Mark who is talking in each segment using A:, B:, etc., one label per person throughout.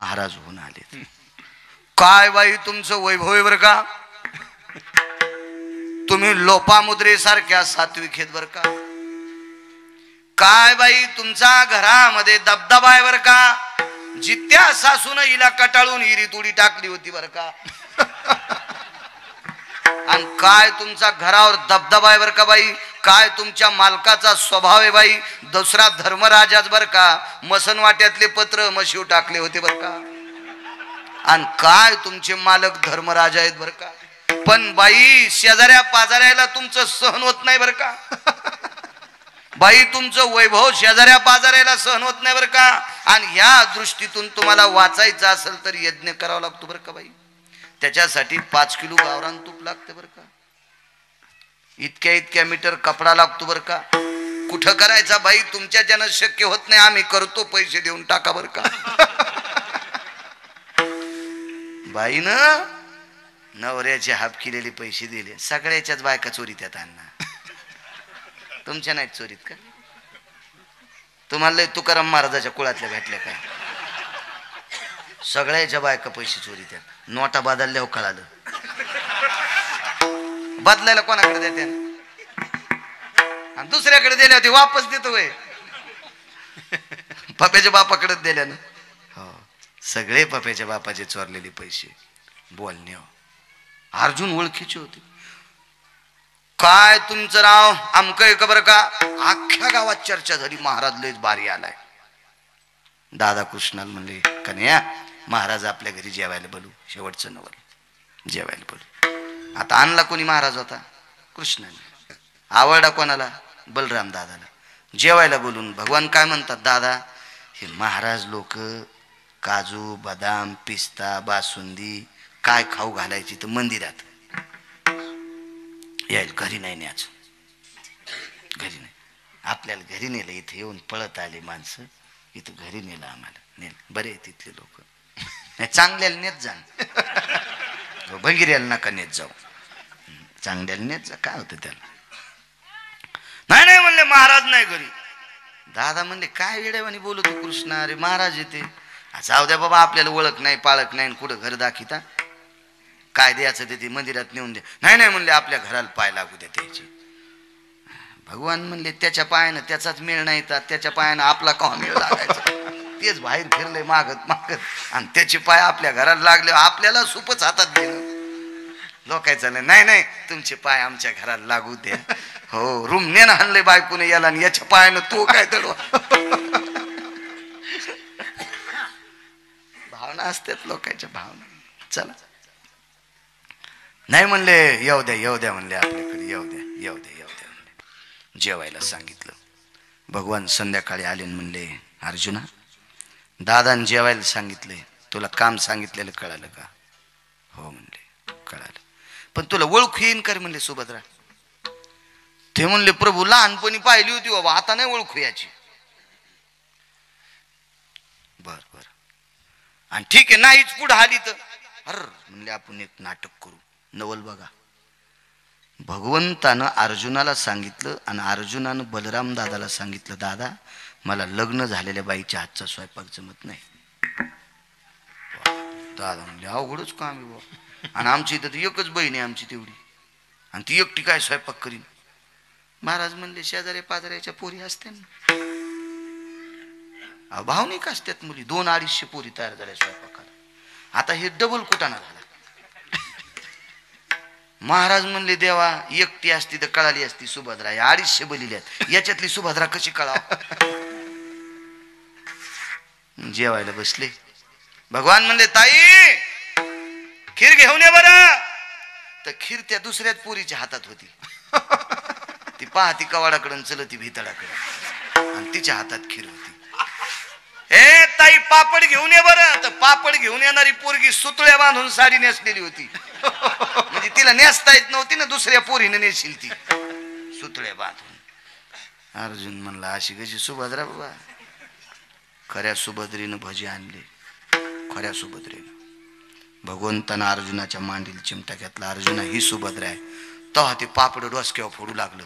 A: महाराज होऊन आले. काय बाई तुमचं वैभव आहे बर का, तुम्ही लोपामुद्रे सारख्या सात्विक आहेत बर का. काय बाई तुमचा घरामध्ये दबदबा आहे बर का, जित्या सासून हिला कटाळून हिरी तुडी टाकली होती बर का. आणि काय तुमचा घरावर दबदबा आहे बर का बाई, काय तुमच्या मालकाचा स्वभाव आहे बाई. दुसरा धर्मराजाच बर का, मसन वाट्यातले पत्र मशीव टाकले होते बर का. आणि काय तुमचे मालक धर्मराजा आहेत बर का. पण बाई शेजाऱ्या पाजाऱ्याला तुमचं सहन होत नाही बर का. बाई तुमचं वैभव शेजाऱ्या पाजाऱ्याला सहन होत नाही बर का. आणि ह्या दृष्टीतून तुम्हाला वाचायचं असेल तर यज्ञ करावा लागतो बर का बाई. त्याच्यासाठी 5 किलो गावरान तूप लागते बर का, इतक्या मीटर कपडा लागतो बर का. कुठं करायचा बाई, तुमच्या ज्यानं शक्य होत नाही, आम्ही करतो, पैसे देऊन टाका बर का. बाई न नवऱ्याचे हाफ केलेले पैसे दिले, सगळ्याच्याच बायका चोरीत येतात अण्णा. तुमच्या नाहीत चोरीत का? तुम्हाला तुकाराम महाराजाच्या कुळातल्या भेटल्या काय? सगळ्याच्या बायका पैसे चोरीत येतात. नोटा बदलल्यावर कळालं. बदलायला कोणाकडे देते आणि दुसऱ्याकडे दिल्या होती वापस देतो वय. पप्याच्या बापाकडे दिल्यानं हो, सगळे पप्याच्या बापाचे चोरलेले पैसे. बोलणे अर्जुन ओळखीचे होते. काय तुमचं नाव आमकं का बरं का. अख्ख्या गावात चर्चा झाली, महाराज लयच बारी आलाय. दादा कृष्णाला म्हणले कन्या महाराज आपल्या घरी जेवायला बोलू, शेवटचं नवल जेवायला बोलू. आता आणला कोणी महाराज होता कृष्णाने, आवडला कोणाला बलराम दादाला. जेवायला बोलून भगवान काय म्हणतात, दादा हे महाराज लोक काजू बदाम पिस्ता बासुंदी काय खाऊ घालायची तर मंदिरात यायला, घरी नाही न्यायचं. घरी नाही, आपल्याला घरी नेलं. इथे येऊन पळत आले माणसं, इथं घरी नेलं आम्हाला. नेलं बरे तिथले लोक. नाही चांगल्याला नेत जा, भंगिऱ्याला नका नेत जाऊ, चांगल्याला नेत जा. काय होतं त्याला. नाही नाही म्हणले महाराज नाही घरी. दादा म्हणले काय वेड्यावानी बोलत हो कृष्णा, अरे महाराज येते. जाऊ द्या बाबा, आपल्याला ओळख नाही पाळख नाही, कुठं घर दाखिता, काय द्यायचं ते मंदिरात नेऊन द्या. नाही नाही म्हणले आपल्या घराला पाय लागू द्या त्याची. भगवान म्हणले त्याच्या पायानं त्याचाच मेळ नाही, तर त्याच्या पायानं आपला कवा मेळ लागायचा. तेच बाहेर फिरले मागत मागत आणि त्याचे पाय आपल्या घराला लागले, आपल्याला सुपच हातात देणं. लोकायचं नाही नाही तुमचे पाय आमच्या घराला लागू द्या. हो रूम नेणं आणले बायकोने याला, आणि याच्या पायानं तो काय दडवा. भावना असतात लोकांच्या भावना. चला नाही म्हणले येऊ द्या म्हणले आपल्याकडे, येऊ द्या म्हणले. जेवायला सांगितलं. भगवान संध्याकाळी आले म्हणले अर्जुना दादाने जेवायला सांगितलंय, तुला काम सांगितलेलं कळालं का? हो म्हणले कळालं. पण तुला ओळखू येईन का रे म्हणले सुभद्रा. ते म्हणले प्रभू लहानपणी पाहिली होती बाबा, आता नाही ओळखू याची. बर आणि ठीक आहे, नाहीच पुढे आली तर अर म्हणले आपण एक नाटक करू, नवल बघा. भगवंतानं अर्जुनाला सांगितलं आणि अर्जुनानं बलराम दादाला सांगितलं, दादा मला लग्न झालेल्या बाईच्या हातचा स्वयंपाक जमत नाही. दादा म्हणले अवघडच काम आहे बाबा, आणि आमची इथं एकच बहीण आहे आमची तेवढी, आणि ती एकटी काय स्वयंपाक करीन. महाराज म्हणले शेजारी पाजाऱ्याच्या पोरी असते ना, भावनिक असतात मुली, 200-250 पोरी तयार झाल्या स्वयंपाकाला. आता हे डबल कुटाणा झाला. महाराज म्हणले देवा एकटी असती तर कळाली असती सुभद्रा, 250 बलिल्यात, याच्यातली सुभद्रा कशी कळाव. जेवायला बसले. भगवान म्हणले ताई खीर घेऊन ये बरं. तर खीर त्या दुसऱ्याच पोरीच्या हातात होती. ती पाहती कवाडाकडून चलती भितडाकडे, आणि तिच्या हातात खीर होती. हे ताई पापड घेऊन ये बरं. तर पापड घेऊन येणारी पोरगी सुतळ्या बांधून साडी नेसलेली होती. म्हणजे तिला नेसता येत नव्हती ना, दुसऱ्या पोरीने नेशील ती सुतळ्या बांधून. अर्जुन म्हणला अशी कशी सुभद्रा बाबा. खऱ्या सुभद्रेनं भजी आणले, खऱ्या सुभद्रेनं. भगवंतानं अर्जुनाच्या मांडील चिमटा घेतला. अर्जुना ही सुभद्रा आहे. तेव्हा ते पापड डोसक्यावर फोडू लागलं,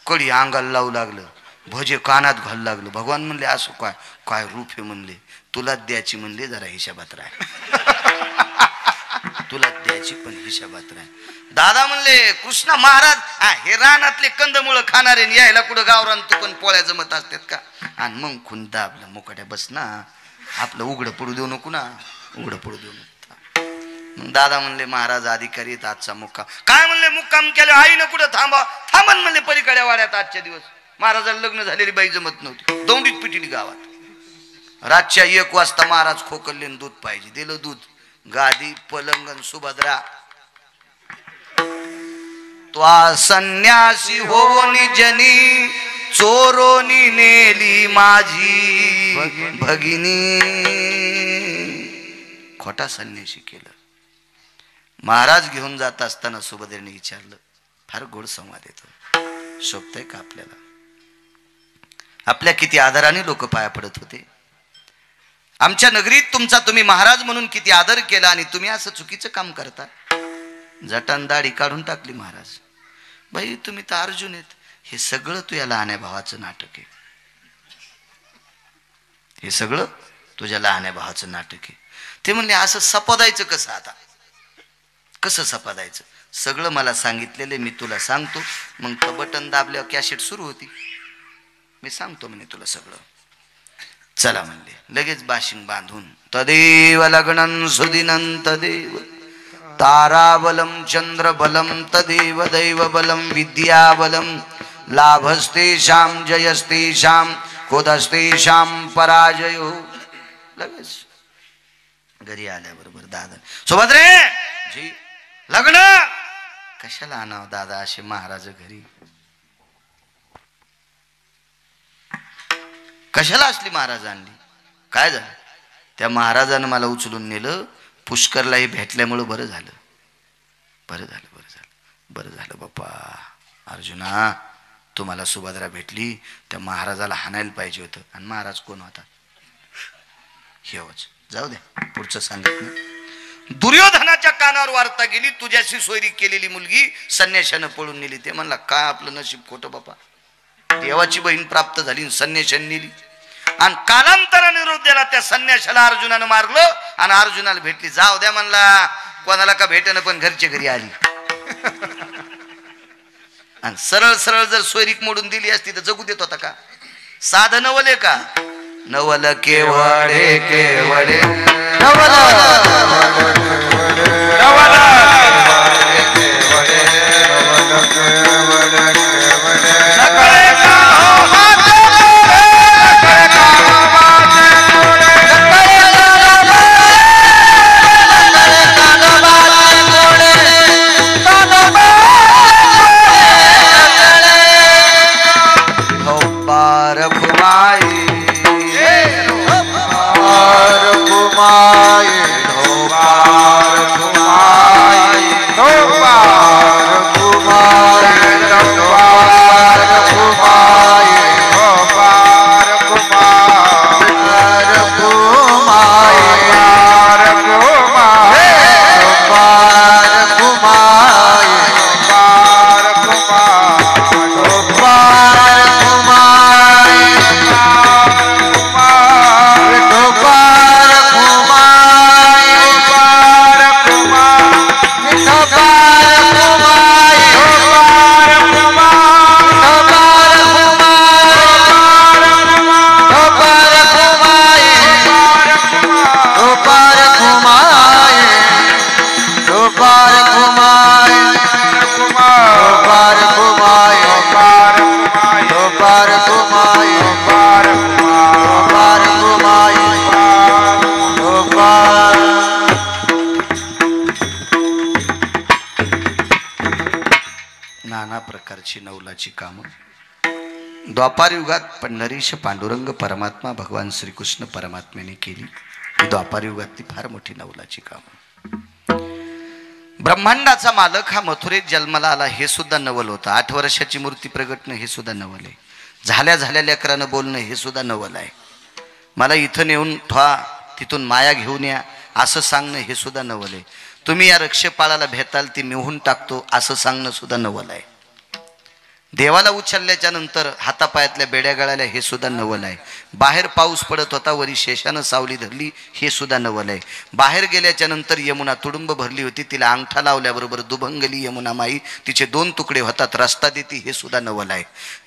A: कडी अंगाला लावू लागलं, भजे कानात घालू लागलं. भगवान म्हणले असं काय काय रूप आहे म्हणले. तुला द्यायची म्हणले जरा हिशाबात राह. तुला द्यायची पण हिशाबात राह. दादा म्हणले कृष्णा महाराज हे रानातले कंदमुळं खाणारे यायला कुठं गावरान तुकन पोळ्या जमत असतात का? आणि मग खुंदा आपल्या मुकाट्या बस ना, आपलं उघडं पडू देऊ नको ना, उघडं पडू देऊ नको. मग दादा म्हणले महाराज अधिकारी आहेत, आजचा मुक्काम. काय म्हणले मुक्काम केलं आईनं कुठं थांबा? थांबन म्हणले पलीकडे वाड्यात. आजच्या दिवस महाराजाला लग्न झालेली बाई जमत नव्हती, दौंडीत पिटिली गावात. रातच्या 1 वाजता महाराज खोकलले, दूध पाहिजे, दिलं दूध. गादी पलंगन सुभद्रा त्वा संन्यासी होनी जनी चोरोनी नेली माझी भगिनी. खोटा संन्यासी केलं. महाराज घेऊन जात असताना सुभद्रेने विचारलं, फार गोड संवाद येतो, शोभतय का आपल्याला? आपल्या किती आदराने लोक पाया पडत होते. आमच्या नगरीत तुमचा तुम्ही महाराज म्हणून किती आदर केला आणि तुम्ही असं चुकीचं काम करता. जटान दाढी काढून टाकली महाराज. बाई तुम्ही तर अर्जुन आहेत. हे सगळं तुझ्या लहान्या भावाचं नाटक आहे. हे सगळं तुझ्या लहान्या भावाचं नाटक आहे. ते म्हणले असं सपादायचं कसं? आता कसं सपादायचं? सगळं मला सांगितलेले मी तुला सांगतो. मग तो बटन दाबल्यावर कॅसेट सुरू होती. मी सांगतो म्हणे तुला सगळं. चला म्हणले. लगेच बाशिंग बांधून तदेव लग्नं सुदिनं तदेव ताराबलं चंद्रबलं तदेव दैवबलं विद्याबलं लाभस्तेषां जयस्तेषां कोदस्तेषां पराजयो. लगेच घरी आल्याबरोबर दादा सुभद्रे जी लग्न कशाला आणावं दादा असे महाराज घरी? कशाला असली महाराज आणली? काय झालं? त्या महाराजानं मला उचलून नेलं. पुष्करलाही भेटल्यामुळं बरं झालं. बरं झालं, बरं झालं, बरं झालं बाप्पा. अर्जुना तुम्हाला सुभद्रा भेटली. त्या महाराजाला हाणायला पाहिजे होतं. आणि महाराज कोण होता? हेच. जाऊ द्या, पुढचं सांगत नाही. दुर्योधनाच्या कानावर वार्ता गेली, तुझ्याशी सोयरी केलेली मुलगी संन्याशानं पळून नेली. ते म्हणला काय आपलं नशीब खोटं बापा. देवाची बहीण प्राप्त झाली, संन्याशाने नेली. आणि कालांतराने निरोप दिला त्या संन्याशाला अर्जुनानं मारलं आणि अर्जुनाला भेटली. जाऊ द्या म्हणला, कोणाला का भेटणं पण घरच्या घरी आली. आणि सरळ सरळ जर सोयरीक मोडून दिली असती तर जगू देत होता का? साधं नवले का? नवल केवळे केवळे नवल नाना प्रकारची नवलाची कामं द्वापार युगात पंढरीश पांडुरंग परमात्मा भगवान श्रीकृष्ण परमात्म्याने केली. ही द्वापार युगातली फार मोठी नवलाची कामं. ब्रह्मांडाचा मालक हा मथुरेत जन्माला आला हे सुद्धा नवल होतं. 8 वर्षाची मूर्ती प्रगटणं हे सुद्धा नवल आहे. झाल्या लेकरानं बोलणं हे सुद्धा नवल आहे. मला इथं नेऊन ठेवा, तिथून माया घेऊन या असं सांगणं हे सुद्धा नवल आहे. तुम्ही या रक्षपाळाला भेटाल ती मिळवून टाकतो असं सांगणं सुद्धा नवल आहे. देवाला उचलल्याच्या नंतर हातापायातल्या बेड्या गळाल्या, हे सुद्धा नवल आहे. बाहेर पाऊस पडत होता, वरी शेषानं सावली धरली, हे सुद्धा नवल आहे. बाहेर गेल्याच्या नंतर यमुना तुडुंब भरली होती, तिला अंगठा लावल्याबरोबर दुभंगली यमुना माई, तिचे 2 तुकडे होतात, रस्ता देती, हे सुद्धा नवल आहे.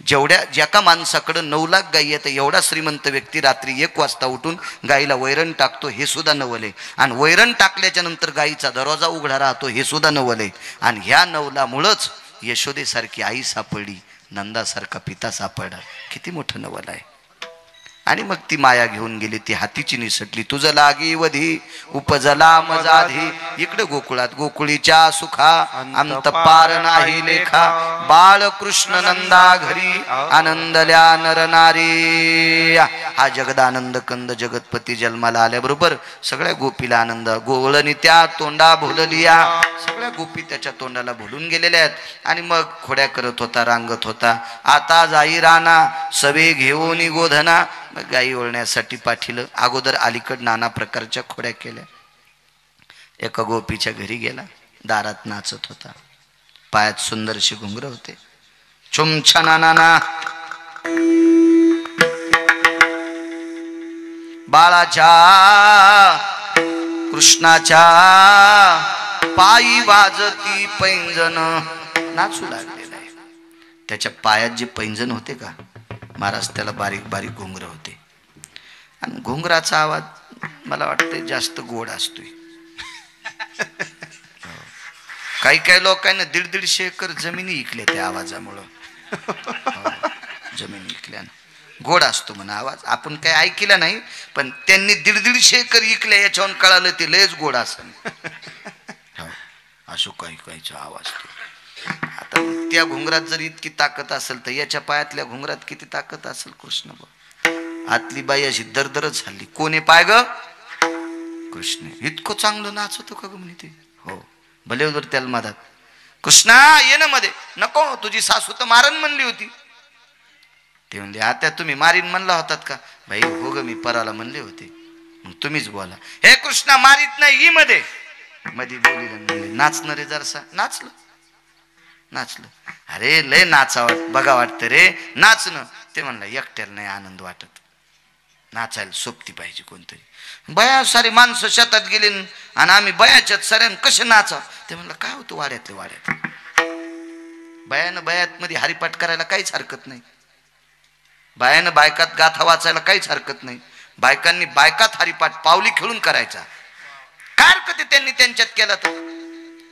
A: ज्याका माणसाकडं 9 लाख गायी आहेत, एवढा श्रीमंत व्यक्ती रात्री 1 वाजता उठून गाईला वैरण टाकतो, हे सुद्धा नवल आहे. आणि वैरण टाकल्याच्या नंतर गाईचा दरवाजा उघडा राहतो, हे सुद्धा नवल आहे. आणि ह्या नवलामुळंच यशोदेसारखी आई सापडली, नंदासारखा पिता सापडला. किती मोठं नवल आहे. आणि मग ती माया घेऊन गेली, ती हातीची निसटली. तुझं लागी वधी उपजला मजाधी, इकडे गोकुळात गोकुळीच्या सुखा अंत पार नाही लेखा. बाळकृष्ण नंदा घरी आनंदल्या नर नारी. हा जगदानंद कंद जगतपती जन्माला आल्याबरोबर सगळ्या गोपीला आनंद. गोवळणी त्या तोंडा भोललिया, सगळ्या गोपी त्याच्या तोंडाला भुलून गेलेल्या आहेत. आणि मग खोड्या करत होता, रांगत होता. आता जाई राणा सवे घेऊन गोधना. मग गाई ओळण्यासाठी पाठीलं. अगोदर अलीकड नाना प्रकारच्या खोड्या केल्या. एका गोपीच्या घरी गेला, दारात नाचत होता, पायात सुंदरशी घुंगर होते. छुमछना नाना बाळाच्या कृष्णाच्या पायी वाजती पैंजन. नाचू लागलेला आहे. त्याच्या पायात जे पैंजन होते का महाराज, त्याला बारीक बारीक घुंगर होते. आणि घुंगराचा आवाज मला वाटतं जास्त गोड असतोय. काही काही लोकांना 150-150 एकर जमिनी इकल्या त्या आवाजामुळं. जमीन इकल्यानं गोड असतो म्हणा आवाज. आपण काय ऐकला नाही, पण त्यांनी 150-150 एकर इकल्या, याच्यावरून कळालं ते लयच गोड असेल. असो काही काहीचा आवाज तो. आता त्या घुंगरात जर इतकी ताकद असेल तर याच्या पायातल्या घुंगरात किती ताकद असेल. कृष्ण आतली बाई अशी दरदरच झाली. कोणी पाय ग? कृष्ण. इतकं चांगलं नाचतो का ग म्हणे ते. हो, भले जर त्याला मधात कृष्णा ये ना मध्ये. नको, तुझी सासू तर मारण म्हणली होती. ते म्हणले आता तुम्ही मारीन म्हणला होतात का? भाई हो ग, मी पराला म्हणले होते. मग तुम्हीच बोला. हे कृष्णा मारीत नाही, ई मध्ये. मध्ये बोली म्हणले नाचणं रे, जरसा नाचलं. अरे लय नाचा बघा वाटतं रे नाचणं. ते म्हणलं एकट्याला नाही आनंद वाटत, नाचायला सोबती पाहिजे कोणतरी. बया सारी माणसं शेतात गेली आणि आम्ही बयाच्यात सऱ्यान कसे नाचा. ते म्हणलं काय होतं वाड्यातले वाड्यात. बयानं बयात मध्ये हरिपाठ करायला काहीच हरकत नाही. बायानं बायकात गाथा वाचायला काहीच हरकत नाही. बायकांनी बायकात हरिपाठ पावली खेळून करायचा. काय हरकत आहे त्यांनी त्यांच्यात केला तर.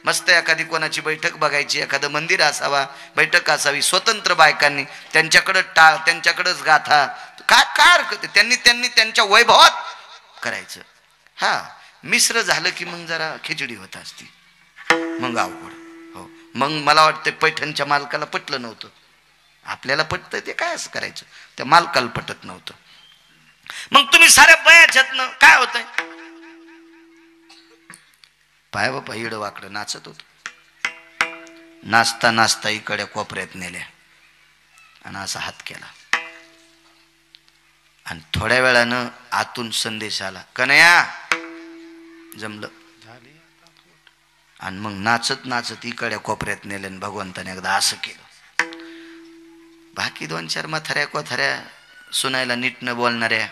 A: मस्त एखादी कोणाची बैठक बघायची, एखादं मंदिर असावा, बैठक असावी, स्वतंत्र बायकांनी त्यांच्याकडं टाळ, त्यांच्याकडंच गाथा. काय काय हरकत आहे. त्यांनी त्यांच्या वैभवात करायचं. हा मिश्र झालं की मग जरा खिचडी होत असती, मग अवघड. हो, मग मला वाटतं पैठणच्या मालकाला पटलं नव्हतं. आपल्याला पटतं ते काय असं करायचं, त्या मालकाला पटत नव्हतं. मग तुम्ही साऱ्या बयाच्यातनं काय होतंय. पाय बापा इड वाकडं नाचत होत. नाचता नाचता इकडे कोपऱ्यात नेल्या आणि असा हात केला. आणि थोड्या वेळानं आतून संदेश आला, कन्हैया जमलं. आणि मग नाचत नाचत इकडे कोपऱ्यात नेले. भगवंताने एकदा असं केलं. बाकी 2-4 म्हाताऱ्या कोथऱ्या सुनायला नीट न बोलणाऱ्या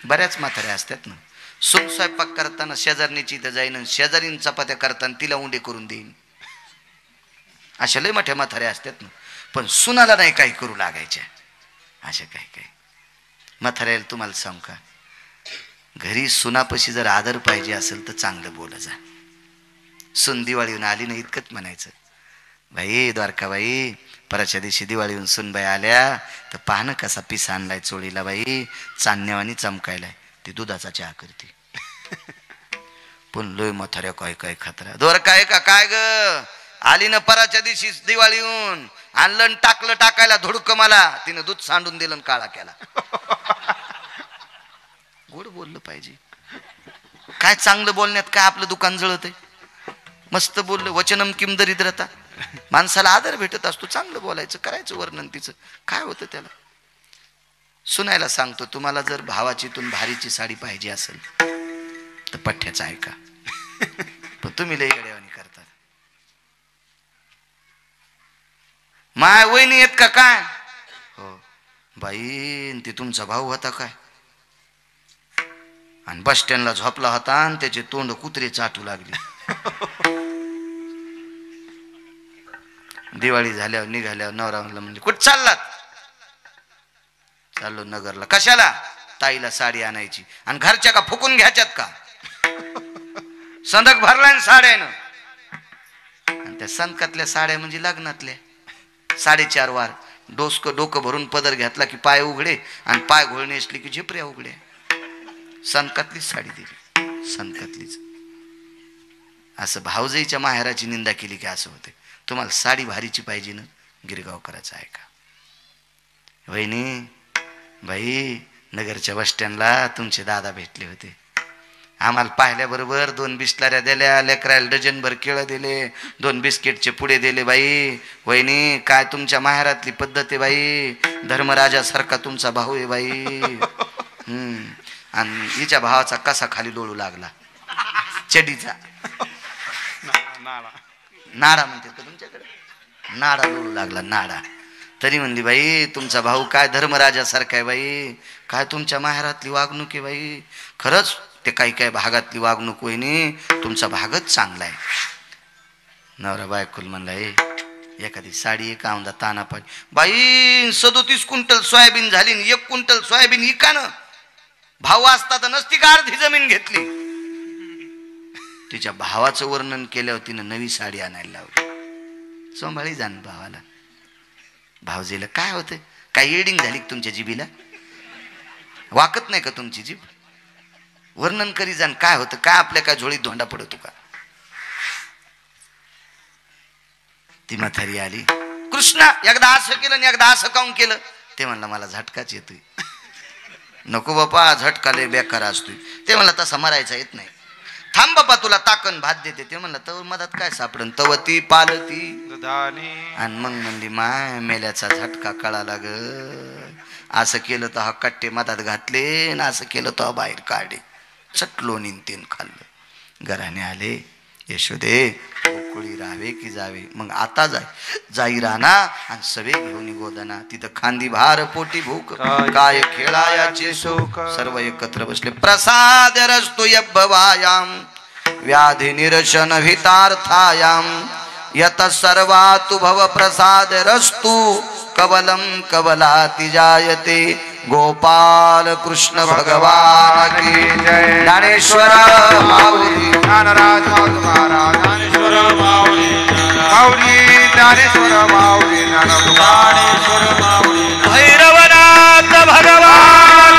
A: बऱ्याच म्हाताऱ्या असतात ना. सून स्वयंपाक करताना शेजारणीची इथं जाईन, शेजारीन चपात्या करताना तिला उंडे करून देईन, अशा लय मोठ्या म्हाताऱ्या असतात ना. पण सुनाला नाही काही करू लागायच्या अशा काही काही म्हाताऱ्याला. तुम्हाला सांगू का, घरी सुनापशी जर आदर पाहिजे असेल तर चांगलं बोला जा. सून दिवाळीहून आली नाही इतकंच म्हणायचं, बाई द्वारकाबाई परच्या दिवशी दिवाळीहून सुनबाई आल्या तर पाहणं कसा पिसा आणलाय चोळीला, बाई चांदण्यावानी चमकायलाय. ती दुधाचा चहा करते. पण लोय म्हाताऱ्या काय काय खातरा. द्वारका आहे का काय ग, आली ना पराच्या दिवशी दिवाळीहून, आणलं टाकलं टाकायला धुडक मला. तिनं दूध सांडून दिलं काळा केला. गोड बोललं पाहिजे. काय चांगलं बोलण्यात काय आपलं दुकान जळत आहे. मस्त बोललं, वचनम किम दरिद्रता. माणसाला आदर भेटत असतो, चांगलं बोलायचं, करायचं वर्णन तिचं. काय होतं त्याला. सुनायला सांगतो, तुम्हाला जर भावाचीतून भारीची साडी पाहिजे असेल तर पठ्ठ्याचं ऐका. पण तुम्ही लय येड्यावानी करतात. माय वहिनी येत का काय? हो बाई, ते तुमचा भाऊ होता काय? आणि बस स्टँडला झोपला होता आणि त्याचे तोंड कुत्रे चाटू लागले. दिवाळी झाल्यावर निघाल्यावर नवरा म्हणला, म्हणजे कुठं चाललात? चाललो नगरला. कशाला? ताईला साडी आणायची. आणि घरच्या का फुकून घ्यायच्यात का? संदक भरलाय साड्यानं. आणि त्या संदकातल्या साड्या म्हणजे लग्नातल्या 4.5 वार. डोकं भरून पदर घेतला की पाय उघडे, आणि पाय घोळणी असली की झिपऱ्या उघड्या. संदकातलीच साडी दिली, संदकातलीच. असं भाऊजाईच्या माहेराची निंदा केली की असं होते. तुम्हाला साडी भारीची पाहिजे ना, गिरगावकरांचं आहे का? वहिनी बाई, नगरच्या बस स्टँडला तुमचे दादा भेटले होते. आम्हाला पाहिल्याबरोबर 2 बिस्लऱ्या दिल्या, लेकराला डझनभर केळं दिले, 2 बिस्किटचे पुडे दिले. बाई वहिनी, काय तुमच्या माहेरातली पद्धत आहे बाई. धर्मराजासारखा तुमचा भाऊ आहे बाई. आणि हिच्या भावाचा कसा खाली लोळू लागला, चडीचा नाडा म्हणते का तुमच्याकडे? नाडा लोळू लागला, नाडा. तरी म्हणली बाई, तुमचा भाऊ काय धर्मराजासारखा आहे बाई. काय तुमच्या माहेरातली वागणूक आहे बाई. खरंच ते काही काही भागातली वागणूक वहिनी, तुमचा भागच चांगला आहे. नवरा बायकोल म्हणला, एखादी साडी एक औंदा ताना पाहिजे. बाई 37 क्विंटल सोयाबीन झाली, 1 क्विंटल सोयाबीन इकानं. भाऊ असता तर नसती का अर्धी जमीन घेतली. तिच्या भावाचं वर्णन केल्यावर तिनं नवी साडी आणायला लावली. सांभाळी जाण भावाला. भावजीला काय होतं? काय एडिंग झाली तुमच्या जिबीला? वाकत नाही का तुमची जीभ? वर्णन करी जाण काय होतं, काय आपल्या काय झोळीत धोंडा पडतो का? ती म्हातारी आली. कृष्णा, एकदा असं केलं आणि एकदा असं काऊन केलं? ते म्हणलं मला झटकाच येतोय. नको बापा, झटका लय बेकार असतोय. ते म्हणलं तसा मरायचा येत नाही. थांब बापा, तुला ताकन भात देते. ते म्हणलं तव मधात काय सापडन, तवती पालती. आणि मग म्हणली, माय मेल्याचा झटका कळाला ग. असं केलं तर हा कट्टे मधात घातले, ना असं केलं तर बाहेर काढे. चटलो निंतेन खाल्लं. घराने आले. यशोदे, गोकुळी राहावे की जावे? मग आता जाई राना आणि सवे घेऊन गोदना. तिथं खांदी भार पोटी भूक, काय खेळायाचे शोक. सर्व एकत्र बसले. प्रसाद रस्तु यभवायाम, व्याधी निरशन हितार्थायाम. यत सर्वातु भव प्रसाद रस्तु, कवलम कवलाति जायते. गोपाल कृष्ण भगवान की जय. ज्ञानेश्वर माऊली, ज्ञानराज महाराज, ज्ञानेश्वर माऊली, माऊली ज्ञानेश्वर माऊली, ज्ञानेश्वर माऊली. भैरवनाथ भगवान